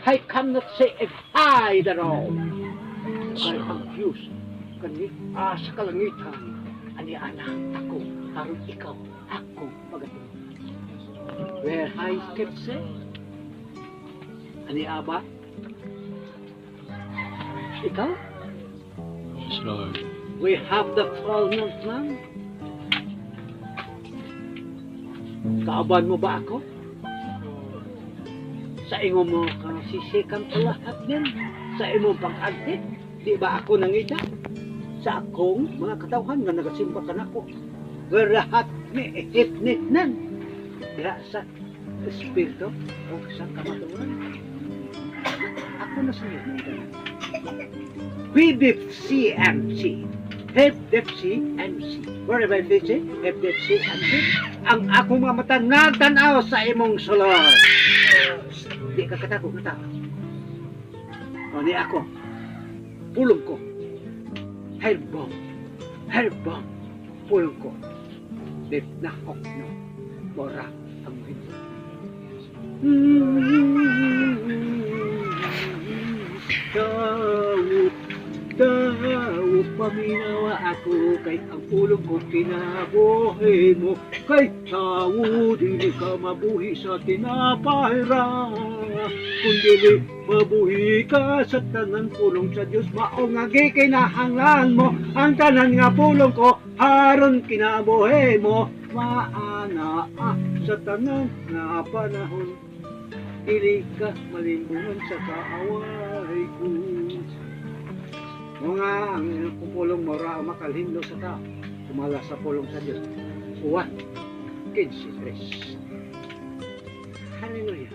I cannot say if I the wrong. I'm confused. Sa kalangitan. Ani anak ako, harap ikaw, ako magatulog. Where I can say? Ani aba? Ikaw? Yes, Lord. We have the fullness man. Kaaban mo ba ako? Sa ingo mo kasisikan ko lahat din. Sa imong pag-agtit, di ba ako nangita? Sa akong mga katawhan nga nagasimpa ka na ko. Where lahat ni ihip-nit nan. Diha sa espiritu o sa kamaturan. Ako na sa iyo. PDFCMC. FDFCMC. Where am I busy? FDFCMC. Ang akong mga mata nagtanaw sa imong sulod. Di ka katakot na tao. O ni ako. Pulong ko. Hairbomb. Pulong ko. Di nakok no. Mora ang hindi. Daw, paminawa ako kay ang pulong ko kinabuhi mo. Kay tao, dili ka mabuhi sa tinapahira. Kung dili mabuhi ka sa tanan pulong sa Diyos, mao nga gikinahanglan mo. Ang tanan nga pulong ko, haron kinabuhi mo. Maana sa tanan nga panahon, dili ka malimbungan sa kaaway ko. Mga ang pupulong mo ra makalhindo sa tao, sumala sa pulong sa Diyos. 1:15. Hallelujah.